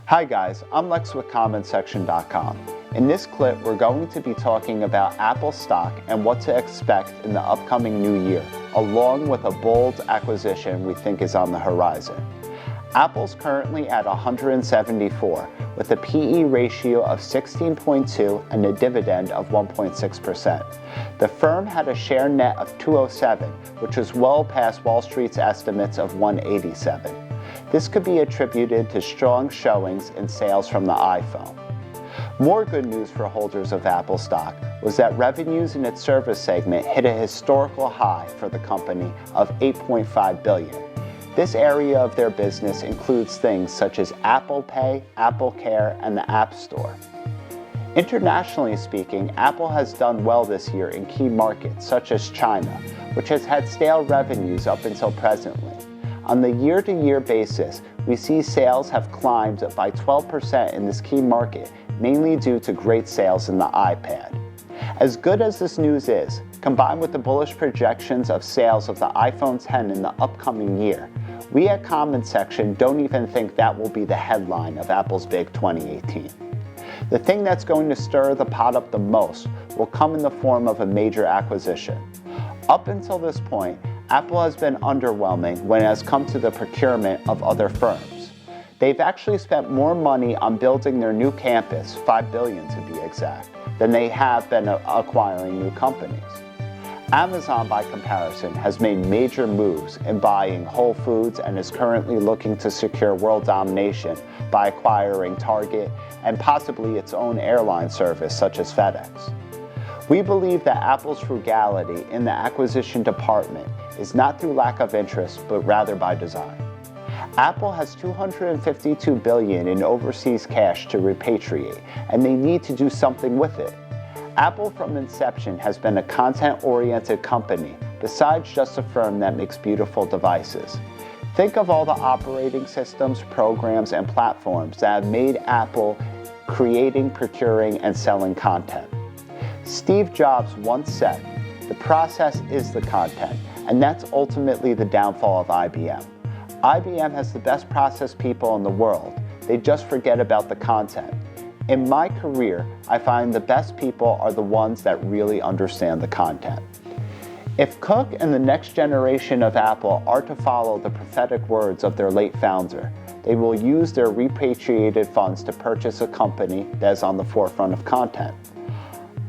Hi guys, I'm Lex with commentsection.com. In this clip, we're going to be talking about Apple stock and what to expect in the upcoming new year, along with a bold acquisition we think is on the horizon. Apple's currently at 174, with a PE ratio of 16.2 and a dividend of 1.6%. The firm had a share net of 207, which was well past Wall Street's estimates of 187. This could be attributed to strong showings in sales from the iPhone. More good news for holders of Apple stock was that revenues in its service segment hit a historical high for the company of $8.5 billion. This area of their business includes things such as Apple Pay, Apple Care, and the App Store. Internationally speaking, Apple has done well this year in key markets such as China, which has had stale revenues up until presently. On the year-to-year basis, we see sales have climbed by 12% in this key market, mainly due to great sales in the iPad. As good as this news is, combined with the bullish projections of sales of the iPhone X in the upcoming year, we at Comment Section don't even think that will be the headline of Apple's big 2018. The thing that's going to stir the pot up the most will come in the form of a major acquisition. Up until this point, Apple has been underwhelming when it has come to the procurement of other firms. They've actually spent more money on building their new campus, $5 billion to be exact, than they have been acquiring new companies. Amazon, by comparison, has made major moves in buying Whole Foods and is currently looking to secure world domination by acquiring Target and possibly its own airline service such as FedEx. We believe that Apple's frugality in the acquisition department is not through lack of interest, but rather by design. Apple has $252 billion in overseas cash to repatriate, and they need to do something with it. Apple from inception has been a content-oriented company, besides just a firm that makes beautiful devices. Think of all the operating systems, programs, and platforms that have made Apple creating, procuring, and selling content. Steve Jobs once said, "The process is the content," and that's ultimately the downfall of IBM. IBM has the best process people in the world. They just forget about the content. In my career, I find the best people are the ones that really understand the content. If Cook and the next generation of Apple are to follow the prophetic words of their late founder, they will use their repatriated funds to purchase a company that is on the forefront of content.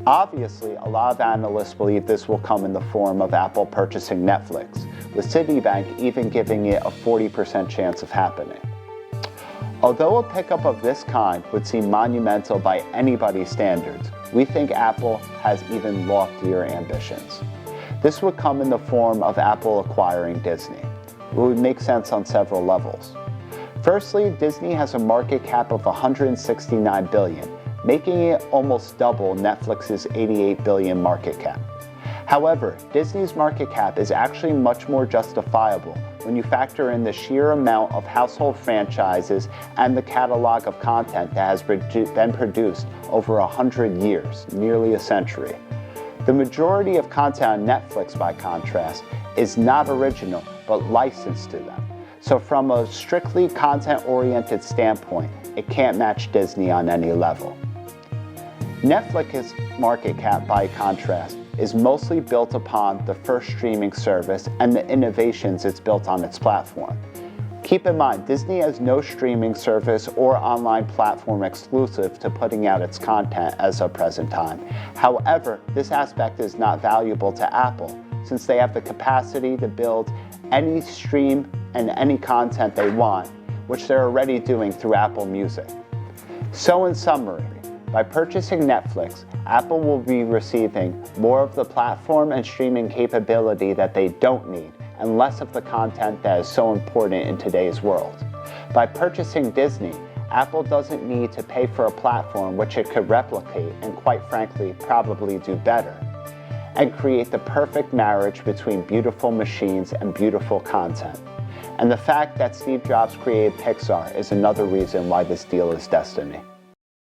Obviously, a lot of analysts believe this will come in the form of Apple purchasing Netflix, with Citibank even giving it a 40% chance of happening. Although a pickup of this kind would seem monumental by anybody's standards, we think Apple has even loftier ambitions. This would come in the form of Apple acquiring Disney. It would make sense on several levels. Firstly, Disney has a market cap of $169 billion, making it almost double Netflix's $88 billion market cap. However, Disney's market cap is actually much more justifiable when you factor in the sheer amount of household franchises and the catalog of content that has been produced over 100 years, nearly a century. The majority of content on Netflix, by contrast, is not original, but licensed to them. So from a strictly content-oriented standpoint, it can't match Disney on any level. Netflix's market cap, by contrast, is mostly built upon the first streaming service and the innovations it's built on its platform. Keep in mind, Disney has no streaming service or online platform exclusive to putting out its content as of present time. However, this aspect is not valuable to Apple, since they have the capacity to build any stream and any content they want, which they're already doing through Apple Music. So in summary, by purchasing Netflix, Apple will be receiving more of the platform and streaming capability that they don't need, and less of the content that is so important in today's world. By purchasing Disney, Apple doesn't need to pay for a platform which it could replicate and, quite frankly, probably do better, and create the perfect marriage between beautiful machines and beautiful content. And the fact that Steve Jobs created Pixar is another reason why this deal is destiny.